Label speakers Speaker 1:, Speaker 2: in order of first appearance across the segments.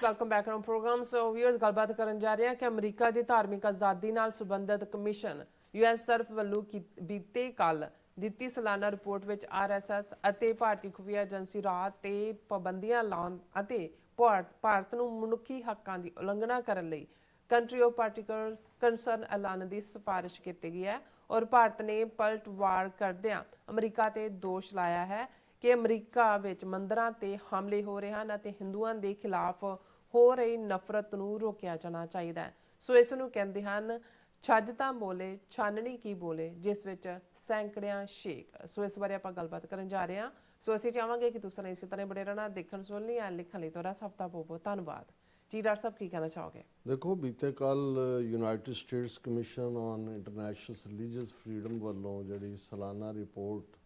Speaker 1: Welcome back to program. So viewers, ਗੱਲਬਾਤ ਕਰਨ ਜਾ ਰਹੇ ਹਾਂ ਕਿ ਅਮਰੀਕਾ ਦੀ ਧਾਰਮਿਕ ਆਜ਼ਾਦੀ ਨਾਲ ਸੰਬੰਧਿਤ ਕਮਿਸ਼ਨ ਯੂਐਸ ਸਰਫ ਵੱਲੋਂ ਬੀਤੇ ਕੱਲ ਦਿੱਤੀ ਸਾਲਾਨਾ ਰਿਪੋਰਟ ਵਿੱਚ ਆਰਐਸਐਸ ਅਤੇ ਭਾਰਤੀ ਖੁਫੀਆ ਏਜੰਸੀ ਰਾਹ ਤੇ ਪਾਬੰਦੀਆਂ ਲਾਉਣ ਅਤੇ ਭਾਰਤ ਨੂੰ ਮਨੁੱਖੀ ਹੱਕਾਂ ਦੀ ਉਲੰਘਣਾ ਕਰਨ ਲਈ ਕੰਟਰੀ ਆਫ ਪਾਰਟੀਕੂਲਰ ਕੰਸਰਨ ਐਲਾਨ ਦੀ ਸਿਫਾਰਿਸ਼ ਕੀਤੀ ਗਈ ਹੈ ਔਰ ਭਾਰਤ ਨੇ ਪਲਟਵਾਰ ਕਰਦਿਆਂ ਅਮਰੀਕਾ ਤੇ ਦੋਸ਼ ਲਾਇਆ ਹੈ ਕਿ ਅਮਰੀਕਾ ਵਿੱਚ ਮੰਦਰਾਂ ਤੇ ਹਮਲੇ ਹੋ ਰਹੇ ਹਨ ਅਤੇ ਹਿੰਦੂਆਂ ਦੇ ਖਿਲਾਫ ਹੋ ਰਹੀ ਨਫ਼ਰਤ ਨੂੰ ਰੋਕਿਆ ਜਾਣਾ ਚਾਹੀਦਾ ਹੈ। ਸੋ ਇਸ ਨੂੰ ਕਹਿੰਦੇ ਹਨ ਛੱਜ ਤਾਂ ਬੋਲੇ ਛਾਨਣੀ ਕੀ ਬੋਲੇ, ਜਿਸ ਵਿੱਚ ਸੈਂਕੜਿਆਂ ਸ਼ੇਖ। ਸੋ ਇਸ ਬਾਰੇ ਆਪਾਂ ਗੱਲਬਾਤ ਕਰਨ ਜਾ ਰਹੇ ਹਾਂ। ਸੋ ਅਸੀਂ ਚਾਹਾਂਗੇ ਕਿ ਤੁਸੀਂ ਇਸੇ ਤਰ੍ਹਾਂ ਬੜੇ ਰਹਿਣਾ, ਦੇਖਣ ਸੁਣਨ ਲਈ ਐਂਡ ਲਿਖਣ ਲਈ ਤੁਹਾਡਾ ਸਭ ਦਾ ਬਹੁਤ ਬਹੁਤ ਧੰਨਵਾਦ ਜੀ। ਡਾਕਟਰ ਸਾਹਿਬ, ਕੀ ਕਹਿਣਾ ਚਾਹੋਗੇ?
Speaker 2: ਦੇਖੋ, ਬੀਤੇ ਕੱਲ United States commission on international religious freedom ਵੱਲੋਂ ਜਿਹੜੀ ਸਾਲਾਨਾ ਰਿਪੋਰਟ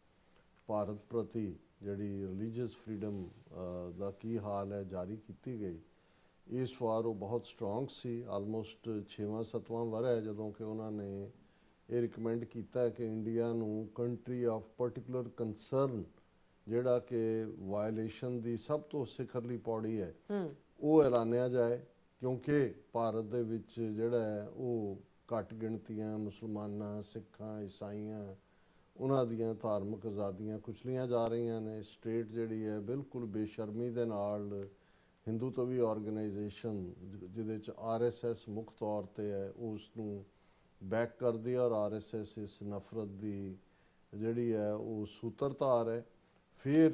Speaker 2: ਭਾਰਤ ਪ੍ਰਤੀ ਜਿਹੜੀ ਰਿਲੀਜੀਅਸ ਫਰੀडम ਦਾ ਕੀ ਹਾਲ ਹੈ ਜਾਰੀ ਕੀਤੀ ਗਈ। ਇਸ ਵਾਰ ਉਹ ਬਹੁਤ ਸਟਰੋਂਗ ਸੀ। ਆਲਮੋਸਟ 6ਵਾਂ-7ਵਾਂ ਵਰ੍ਹਾ ਹੈ ਜਦੋਂ ਕਿ ਉਹਨਾਂ ਨੇ ਇਹ ਰਿਕਮੈਂਡ ਕੀਤਾ ਕਿ ਇੰਡੀਆ ਨੂੰ ਕੰਟਰੀ ਆਫ ਪਾਰਟੀਕੂਲਰ ਕੰਸਰਨ, ਜਿਹੜਾ ਕਿ ਵਾਇਲੇਸ਼ਨ ਦੀ ਸਭ ਤੋਂ ਸਿਖਰਲੀ ਪੌੜੀ ਹੈ, ਉਹ ਐਲਾਨਿਆ ਜਾਏ, ਕਿਉਂਕਿ ਭਾਰਤ ਦੇ ਵਿੱਚ ਜਿਹੜਾ ਹੈ ਉਹ ਘੱਟ ਗਿਣਤੀਆਂ ਮੁਸਲਮਾਨਾਂ, ਸਿੱਖਾਂ, ਈਸਾਈਆਂ, ਉਹਨਾਂ ਦੀਆਂ ਧਾਰਮਿਕ ਆਜ਼ਾਦੀਆਂ ਕੁਚਲੀਆਂ ਜਾ ਰਹੀਆਂ ਨੇ। ਸਟੇਟ ਜਿਹੜੀ ਹੈ ਬਿਲਕੁਲ ਬੇਸ਼ਰਮੀ ਦੇ ਨਾਲ ਹਿੰਦੂਤਵੀ ਆਰਗੇਨਾਈਜੇਸ਼ਨ ਜਿਹਦੇ 'ਚ ਆਰਐਸਐਸ ਮੁੱਖ ਤੌਰ 'ਤੇ ਹੈ, ਉਸ ਨੂੰ ਬੈਕ ਕਰਦੀ ਹੈ ਔਰ ਆਰਐਸਐਸ ਇਸ ਨਫ਼ਰਤ ਦੀ ਜਿਹੜੀ ਹੈ ਉਹ ਸੂਤਰਧਾਰ ਹੈ। ਫਿਰ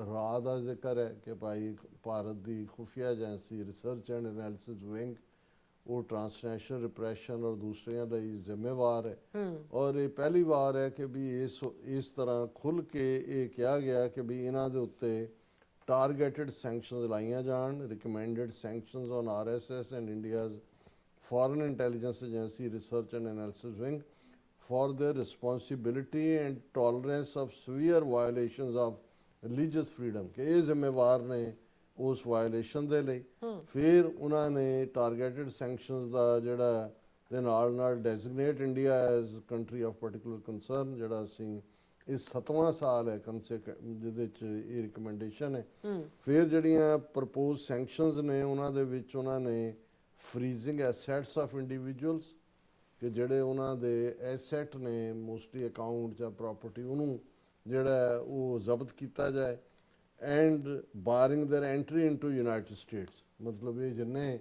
Speaker 2: ਰਾਹ ਦਾ ਜ਼ਿਕਰ ਹੈ ਕਿ ਭਾਈ ਭਾਰਤ ਦੀ ਖੁਫੀਆ agency research and analysis wing ਉਹ ਟਰਾਂਸਨੈਸ਼ਨਲ ਰਿਪਰੈਸ਼ਨ ਔਰ ਦੂਸਰਿਆਂ ਲਈ ਜ਼ਿੰਮੇਵਾਰ ਹੈ। ਔਰ ਇਹ ਪਹਿਲੀ ਵਾਰ ਹੈ ਕਿ ਵੀ ਇਸ ਤਰ੍ਹਾਂ ਖੁੱਲ੍ਹ ਕੇ ਇਹ ਕਿਹਾ ਗਿਆ ਕਿ ਵੀ ਇਹਨਾਂ ਦੇ ਉੱਤੇ ਟਾਰਗੇਟਡ ਸੈਂਕਸ਼ਨਸ ਲਾਈਆਂ ਜਾਣ। Recommended sanctions on RSS and India's foreign intelligence agency research and analysis wing for their responsibility and tolerance of severe violations of religious freedom ਕਿ ਇਹ ਜ਼ਿੰਮੇਵਾਰ ਨੇ ਉਸ ਵਾਇਲੇਸ਼ਨ ਦੇ ਲਈ। ਫਿਰ ਉਹਨਾਂ ਨੇ ਟਾਰਗੇਟਡ ਸੈਂਕਸ਼ਨਸ ਦਾ ਜਿਹੜਾ ਦੇ ਨਾਲ designate India as country of particular concern, ਜਿਹੜਾ ਅਸੀਂ ਇਸ 7ਵਾਂ ਸਾਲ ਹੈ ਜਿਹਦੇ 'ਚ ਇਹ ਰਿਕਮੈਂਡੇਸ਼ਨ ਹੈ। ਫਿਰ ਜਿਹੜੀਆਂ ਪ੍ਰਪੋਜ਼ ਸੈਂਕਸ਼ਨਸ ਨੇ ਉਹਨਾਂ ਦੇ ਵਿੱਚ ਉਹਨਾਂ ਨੇ ਫਰੀਜ਼ਿੰਗ ਐਸੈਟਸ ਆਫ ਇੰਡੀਵਿਜੂਅਲਸ ਕਿ ਜਿਹੜੇ ਉਹਨਾਂ ਦੇ ਐਸੈਟ ਨੇ ਮੋਸਟਲੀ ਅਕਾਊਂਟ ਜਾਂ ਪ੍ਰਾਪਰਟੀ, ਉਹਨੂੰ ਜਿਹੜਾ ਉਹ ਜ਼ਬਤ ਕੀਤਾ ਜਾਏ। And barring their entry into United States, ਮਤਲਬ ਇਹ ਜਿੰਨੇ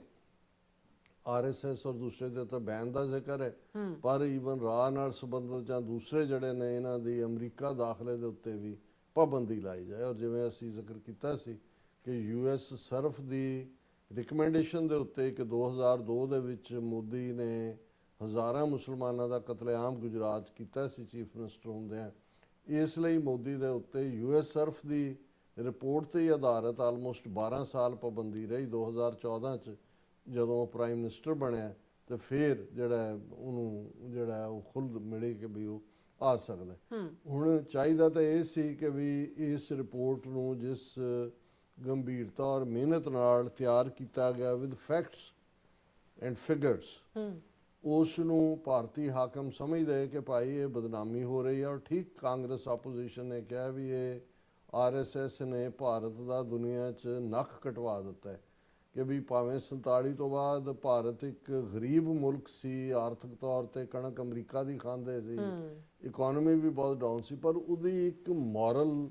Speaker 2: ਆਰਐਸਐਸ ਔਰ ਦੂਸਰੇ ਦੇ ਤਾਂ ਬੈਨ ਦਾ ਜ਼ਿਕਰ ਹੈ, ਪਰ ਈਵਨ ਰਾਹ ਨਾਲ ਸੰਬੰਧਿਤ ਜਾਂ ਦੂਸਰੇ ਜਿਹੜੇ ਨੇ ਇਹਨਾਂ ਦੀ ਅਮਰੀਕਾ ਦਾਖਲੇ ਦੇ ਉੱਤੇ ਵੀ ਪਾਬੰਦੀ ਲਾਈ ਜਾਏ। ਔਰ ਜਿਵੇਂ ਅਸੀਂ ਜ਼ਿਕਰ ਕੀਤਾ ਸੀ ਕਿ ਯੂਐਸ ਸਰਫ ਦੀ ਰਿਕਮੈਂਡੇਸ਼ਨ ਦੇ ਉੱਤੇ ਕਿ 2002 ਦੇ ਵਿੱਚ ਮੋਦੀ ਨੇ ਹਜ਼ਾਰਾਂ ਮੁਸਲਮਾਨਾਂ ਦਾ ਕਤਲੇਆਮ ਗੁਜਰਾਤ 'ਚ ਕੀਤਾ ਸੀ ਚੀਫ ਮਿਨਿਸਟਰ ਹੁੰਦਿਆਂ। ਇਸ ਲਈ ਮੋਦੀ ਦੇ ਉੱਤੇ ਯੂਐਸ ਸਰਫ ਦੀ ਰਿਪੋਰਟ 'ਤੇ ਹੀ ਆਧਾਰਿਤ ਆਲਮੋਸਟ 12 ਸਾਲ ਪਾਬੰਦੀ ਰਹੀ। 2014 'ਚ ਜਦੋਂ ਪ੍ਰਾਈਮ ਮਿਨਿਸਟਰ ਬਣਿਆ ਤੇ ਫਿਰ ਜਿਹੜਾ ਉਹਨੂੰ ਜਿਹੜਾ ਉਹ ਖੁੱਲ੍ਹ ਮਿਲੀ ਕਿ ਵੀ ਉਹ ਆ ਸਕਦਾ। ਹੁਣ ਚਾਹੀਦਾ ਤਾਂ ਇਹ ਸੀ ਕਿ ਵੀ ਇਸ ਰਿਪੋਰਟ ਨੂੰ ਜਿਸ ਗੰਭੀਰਤਾ ਔਰ ਮਿਹਨਤ ਨਾਲ ਤਿਆਰ ਕੀਤਾ ਗਿਆ ਵਿਦ ਫੈਕਟਸ ਐਂਡ ਫਿਗਰਸ, ਉਸ ਨੂੰ ਭਾਰਤੀ ਹਾਕਮ ਸਮਝਦੇ ਕਿ ਭਾਈ ਇਹ ਬਦਨਾਮੀ ਹੋ ਰਹੀ ਹੈ। ਔਰ ਠੀਕ ਕਾਂਗਰਸ ਆਪੋਜੀਸ਼ਨ ਨੇ ਕਿਹਾ ਵੀ ਇਹ ਆਰਐਸਐਸ ਨੇ ਭਾਰਤ ਦਾ ਦੁਨੀਆ 'ਚ ਨੱਕ ਕਟਵਾ ਦਿੱਤਾ ਹੈ ਕਿ ਵੀ ਭਾਵੇਂ 47 ਤੋਂ ਬਾਅਦ ਭਾਰਤ ਇੱਕ ਗਰੀਬ ਮੁਲਕ ਸੀ, ਆਰਥਿਕ ਤੌਰ 'ਤੇ ਕਣਕ ਅਮਰੀਕਾ ਦੀ ਖਾਂਦੇ ਸੀ, ਇਕੋਨਮੀ ਵੀ ਬਹੁਤ ਡਾਊਨ ਸੀ, ਪਰ ਉਹਦੀ ਇੱਕ ਮੋਰਲ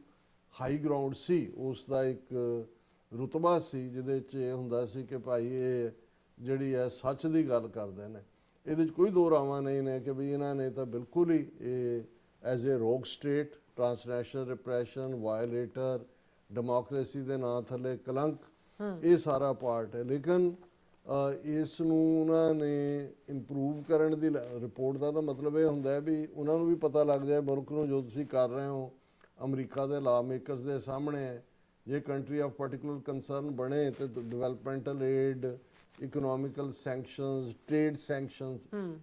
Speaker 2: ਹਾਈ ਗਰਾਊਂਡ ਸੀ, ਉਸ ਦਾ ਇੱਕ ਰੁਤਬਾ ਸੀ ਜਿਹਦੇ 'ਚ ਇਹ ਹੁੰਦਾ ਸੀ ਕਿ ਭਾਈ ਇਹ ਜਿਹੜੀ ਹੈ ਸੱਚ ਦੀ ਗੱਲ ਕਰਦੇ ਨੇ। ਇਹਦੇ 'ਚ ਕੋਈ ਦੋ ਰਾਵਾਂ ਨਹੀਂ ਨੇ ਕਿ ਵੀ ਇਹਨਾਂ ਨੇ ਤਾਂ ਬਿਲਕੁਲ ਹੀ ਇਹ ਐਜ਼ ਏ ਰੋਗ ਸਟੇਟ, ਟਰਾਂਸਨੈਸ਼ਨਲ ਰਿਪਰੈਸ਼ਨ, ਵਾਇਲੇਟਰ, ਡੈਮੋਕ੍ਰੇਸੀ ਦੇ ਨਾਂ ਥੱਲੇ ਕਲੰਕ, ਇਹ ਸਾਰਾ ਪਾਰਟ ਹੈ। ਲੇਕਿਨ ਇਸ ਨੂੰ ਉਹਨਾਂ ਨੇ ਇੰਪਰੂਵ ਕਰਨ ਦੀ ਰਿਪੋਰਟ ਦਾ ਤਾਂ ਮਤਲਬ ਇਹ ਹੁੰਦਾ ਵੀ ਉਹਨਾਂ ਨੂੰ ਵੀ ਪਤਾ ਲੱਗ ਜਾਏ ਮੁਲਕ ਨੂੰ ਜੋ ਤੁਸੀਂ ਕਰ ਰਹੇ ਹੋ ਅਮਰੀਕਾ ਦੇ ਲਾ ਮੇਕਰਸ ਦੇ ਸਾਹਮਣੇ ਹੈ। ਜੇ ਕੰਟਰੀ ਆਫ ਪਾਰਟੀਕੂਲਰ ਕੰਸਰਨ ਬਣੇ ਤੇ developmental aid, economical sanctions, trade sanctions,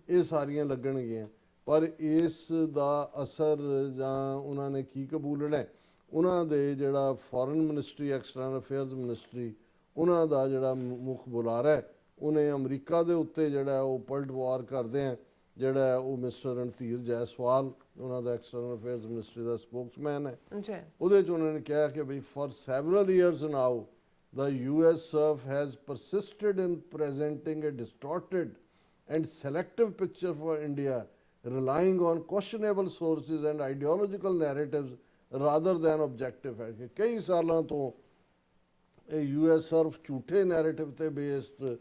Speaker 2: ਇਹ ਸਾਰੀਆਂ ਲੱਗਣਗੀਆਂ। ਪਰ ਇਸ ਦਾ ਅਸਰ ਜਾਂ ਉਹਨਾਂ ਨੇ ਕੀ ਕਬੂਲਣਾ, ਉਹਨਾਂ ਦੇ ਜਿਹੜਾ foreign ministry, external affairs ministry, ਉਹਨਾਂ ਦਾ ਜਿਹੜਾ ਮੁੱਖ ਬੁਲਾਰਾ ਹੈ, ਉਹਨੇ ਅਮਰੀਕਾ ਦੇ ਉੱਤੇ ਜਿਹੜਾ ਉਹ ਪਲਟਵਾਰ ਕਰਦੇ ਆ, ਜਿਹੜਾ ਉਹ ਮਿਸਟਰ ਰਣਧੀਰ ਜੈਸਵਾਲ, ਉਹਨਾਂ ਦਾ ਐਕਸਟਰਨਲ ਅਫੇਅਰਸ ਮਿਨਿਸਟਰੀ ਦਾ ਸਪੋਕਸਮੈਨ ਹੈ। ਉਹਦੇ 'ਚ ਉਹਨਾਂ ਨੇ ਕਿਹਾ ਕਿ ਬਈ for several years now the US SURF has persisted in presenting a distorted and selective picture for India, relying on questionable sources and ideological narratives rather than objective facts. ਕਈ ਸਾਲਾਂ ਤੋਂ ਇਹ US SURF ਝੂਠੇ narrative ਤੇ based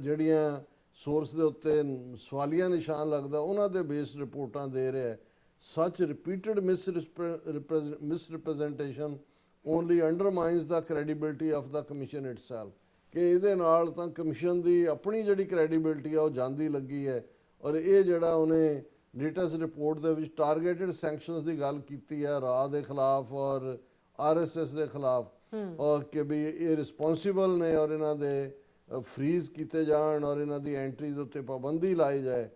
Speaker 2: ਜਿਹੜੀਆਂ source ਦੇ ਉੱਤੇ ਸਵਾਲੀਆ ਨਿਸ਼ਾਨ ਲੱਗਦਾ ਉਹਨਾਂ ਦੇ ਬੇਸਡ ਰਿਪੋਰਟਾਂ ਦੇ ਰਿਹਾ ਹੈ। Such repeated misrepresentation only undermines the credibility of the commission itself. ਕਿ ਇਹਦੇ ਨਾਲ ਤਾਂ ਕਮਿਸ਼ਨ ਦੀ ਆਪਣੀ ਜਿਹੜੀ ਕ੍ਰੈਡੀਬਿਲਟੀ ਆ ਉਹ ਜਾਂਦੀ ਲੱਗੀ ਹੈ। ਔਰ ਇਹ ਜਿਹੜਾ ਉਹਨੇ ਲੇਟੈਸਟ ਰਿਪੋਰਟ ਦੇ ਵਿੱਚ ਟਾਰਗੇਟਡ ਸੈਂਕਸ਼ਨਸ ਦੀ ਗੱਲ ਕੀਤੀ ਹੈ ਰਾਹ ਦੇ ਖਿਲਾਫ ਔਰ RSS ਦੇ ਖਿਲਾਫ, ਔਰ ਕਿ ਵੀ ਇਹ ਰਿਸਪੌਂਸਿਬਲ ਨੇ ਔਰ ਇਹਨਾਂ ਦੇ ਫਰੀਜ਼ ਕੀਤੇ ਜਾਣ ਔਰ ਇਹਨਾਂ ਦੀ ਐਂਟਰੀ ਦੇ ਉੱਤੇ ਪਾਬੰਦੀ ਲਾਈ ਜਾਏ।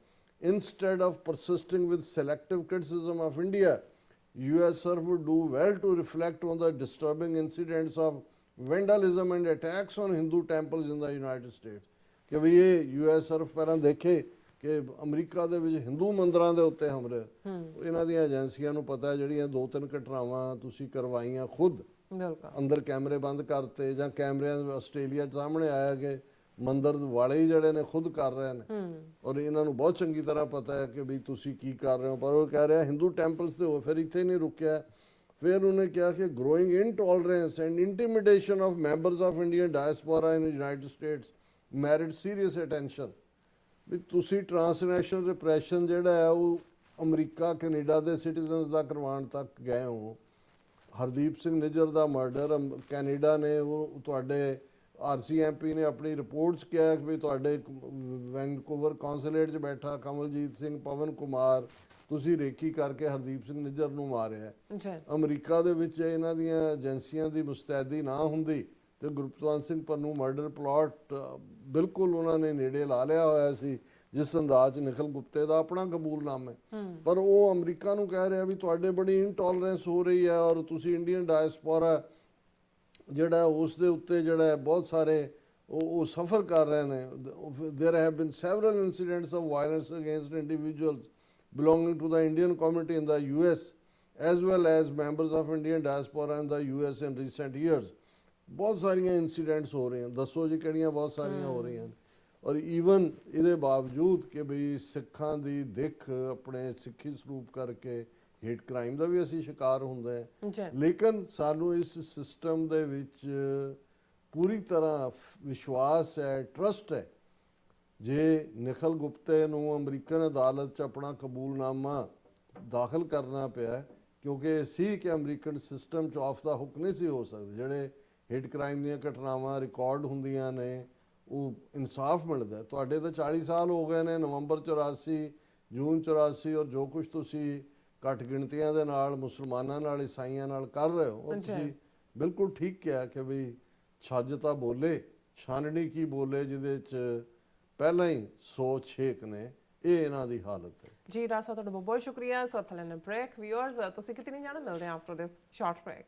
Speaker 2: Instead of persisting with selective criticism of India, US SURF would do well to reflect on the disturbing incidents of vandalism and attacks on Hindu temples in the United States. ਕਿ ਵੀ ਇਹ US SURF ਪਹਿਲਾਂ ਦੇਖੇ ਕਿ America ਦੇ ਵਿੱਚ ਹਿੰਦੂ ਮੰਦਰਾਂ ਦੇ ਉੱਤੇ ਹਮਲੇ, ਇਹਨਾਂ ਦੀਆਂ ਏਜੰਸੀਆਂ ਨੂੰ ਪਤਾ ਹੈ ਜਿਹੜੀਆਂ 2-3 ਘਟਨਾਵਾਂ ਤੁਸੀਂ ਕਰਵਾਈਆਂ ਖੁਦ ਅੰਦਰ ਕੈਮਰੇ ਬੰਦ ਕਰਤੇ ਜਾਂ ਕੈਮਰਿਆਂ ਆਸਟ੍ਰੇਲੀਆ 'ਚ ਸਾਹਮਣੇ ਆਇਆ ਕਿ ਮੰਦਰ ਵਾਲੇ ਹੀ ਜਿਹੜੇ ਨੇ ਖੁਦ ਕਰ ਰਹੇ ਨੇ ਔਰ ਇਹਨਾਂ ਨੂੰ ਬਹੁਤ ਚੰਗੀ ਤਰ੍ਹਾਂ ਪਤਾ ਹੈ ਕਿ ਵੀ ਤੁਸੀਂ ਕੀ ਕਰ ਰਹੇ ਹੋ। ਪਰ ਉਹ ਕਹਿ ਰਿਹਾ ਹਿੰਦੂ ਟੈਂਪਲਸ ਤੇ ਹੋ, ਫਿਰ ਇੱਥੇ ਨਹੀਂ ਰੁਕਿਆ। ਫਿਰ ਉਹਨੇ ਕਿਹਾ ਕਿ growing intolerance and intimidation of members of Indian diaspora in United States merit serious attention. ਵੀ ਤੁਸੀਂ ਟ੍ਰਾਂਸਨੈਸ਼ਨਲ ਰਿਪਰੈਸ਼ਨ ਜਿਹੜਾ ਹੈ ਉਹ ਅਮਰੀਕਾ ਕੈਨੇਡਾ ਦੇ ਸਿਟੀਜ਼ਨਸ ਦਾ ਕਰਵਾਉਣ ਤੱਕ ਗਏ ਹੋ। ਹਰਦੀਪ ਸਿੰਘ ਨਿੱਜਰ ਦਾ ਮਰਡਰ ਕੈਨੇਡਾ ਨੇ ਉਹ ਤੁਹਾਡੇ RCMP ਨੇ ਆਪਣੀ ਰਿਪੋਰਟ 'ਚ ਕਿਹਾ ਕਿ ਵੀ ਤੁਹਾਡੇ ਵੈਨਕੂਵਰ ਕੌਂਸੂਲੇਟ 'ਚ ਬੈਠਾ ਕਮਲਜੀਤ ਸਿੰਘ, ਪਵਨ ਕੁਮਾਰ, ਤੁਸੀਂ ਰੇਕੀ ਕਰਕੇ ਹਰਦੀਪ ਸਿੰਘ ਨਿੱਜਰ ਨੂੰ ਮਾਰਿਆ। ਅਮਰੀਕਾ ਦੇ ਵਿੱਚ ਇਹਨਾਂ ਦੀਆਂ ਏਜੰਸੀਆਂ ਦੀ ਮੁਸਤੈਦੀ ਨਾ ਹੁੰਦੀ ਤੇ ਗੁਰਪਤਵੰਤ ਸਿੰਘ ਪੰਨੂ ਮਰਡਰ ਪਲਾਟ ਬਿਲਕੁਲ ਉਹਨਾਂ ਨੇ ਨੇੜੇ ਲਾ ਲਿਆ ਹੋਇਆ ਸੀ, ਜਿਸ ਅੰਦਾਜ਼ 'ਚ ਨਿਖਿਲ ਗੁਪਤੇ ਦਾ ਆਪਣਾ ਕਬੂਲਨਾਮਾ ਹੈ। ਪਰ ਉਹ ਅਮਰੀਕਾ ਨੂੰ ਕਹਿ ਰਿਹਾ ਵੀ ਤੁਹਾਡੇ ਬੜੀ ਇਨਟੋਲਰੈਂਸ ਹੋ ਰਹੀ ਹੈ ਔਰ ਤੁਸੀਂ ਇੰਡੀਅਨ ਡਾਇਸਪੋਰਾ ਜਿਹੜਾ ਉਸ ਦੇ ਉੱਤੇ ਜਿਹੜਾ ਬਹੁਤ ਸਾਰੇ ਉਹ ਸਫਰ ਕਰ ਰਹੇ ਨੇ। ਦੇਰ have been several incidents of violence against individuals belonging to the Indian community in the US as well as members of Indian diaspora in the US in recent years. ਬਹੁਤ ਸਾਰੀਆਂ ਇਨਸੀਡੈਂਟਸ ਹੋ ਰਹੇ ਹਨ, ਦੱਸੋ ਜੀ ਕਿਹੜੀਆਂ ਬਹੁਤ ਸਾਰੀਆਂ ਹੋ ਰਹੀਆਂ। ਔਰ ਈਵਨ ਇਹਦੇ ਬਾਵਜੂਦ ਕਿ ਬਈ ਸਿੱਖਾਂ ਦੀ ਦਿੱਖ ਆਪਣੇ ਸਿੱਖੀ ਸਰੂਪ ਕਰਕੇ ਹੇਟ ਕ੍ਰਾਈਮ ਦਾ ਵੀ ਅਸੀਂ ਸ਼ਿਕਾਰ ਹੁੰਦੇ ਹਾਂ। ਲੇਕਿਨ ਸਾਨੂੰ ਇਸ ਸਿਸਟਮ ਦੇ ਵਿੱਚ ਪੂਰੀ ਤਰ੍ਹਾਂ ਵਿਸ਼ਵਾਸ ਹੈ, ਟਰਸਟ ਹੈ। ਜੇ ਨਿਖਿਲ ਗੁਪਤੇ ਨੂੰ ਅਮਰੀਕਨ ਅਦਾਲਤ 'ਚ ਆਪਣਾ ਕਬੂਲਨਾਮਾ ਦਾਖਲ ਕਰਨਾ ਪਿਆ ਕਿਉਂਕਿ ਸੀ ਕਿ ਅਮਰੀਕਨ ਸਿਸਟਮ 'ਚ ਆਫ ਦਾ ਹੁੱਕ ਨਹੀਂ ਸੀ ਹੋ ਸਕਦੇ। ਜਿਹੜੇ ਹੇਟ ਕ੍ਰਾਈਮ ਦੀਆਂ ਘਟਨਾਵਾਂ ਰਿਕਾਰਡ ਹੁੰਦੀਆਂ ਨੇ ਉਹ ਇਨਸਾਫ ਮਿਲਦਾ। ਤੁਹਾਡੇ ਤਾਂ 40 ਸਾਲ ਹੋ ਗਏ ਨੇ, ਨਵੰਬਰ 84, ਜੂਨ 84 ਔਰ ਜੋ ਕੁਝ ਤੁਸੀਂ ਘੱਟ ਗਿਣਤੀਆਂ ਦੇ ਨਾਲ ਮੁਸਲਮਾਨਾਂ ਨਾਲ ਈਸਾਈਆਂ ਨਾਲ ਕਰ ਰਹੇ ਹੋ, ਉਹ ਤੁਸੀਂ ਬਿਲਕੁਲ ਠੀਕ ਕਿਹਾ ਕਿ ਵੀ ਛੱਜ ਤਾਂ ਬੋਲੇ, ਛਾਨਣੀ ਕੀ ਬੋਲੇ, ਜਿਹਦੇ 'ਚ ਪਹਿਲਾਂ ਹੀ 100 ਛੇਕ ਨੇ। ਇਹ ਇਹਨਾਂ ਦੀ ਹਾਲਤ ਹੈ
Speaker 1: ਜੀ। ਰਾਜ ਸਾਹਿਬ ਤੁਹਾਡਾ ਬਹੁਤ ਬਹੁਤ ਸ਼ੁਕਰੀਆ। ਸੋ ਥੈਲਨ ਬ੍ਰੇਕ ਵਿਊਅਰਸ ਤੁਸੀਂ ਕਿਤੇ ਨਹੀਂ ਜਾਣਾ, ਮਿਲਦੇ ਆ ਆਫਟਰ ਦਿਸ ਸ਼ਾਰਟ ਬ੍ਰੇਕ।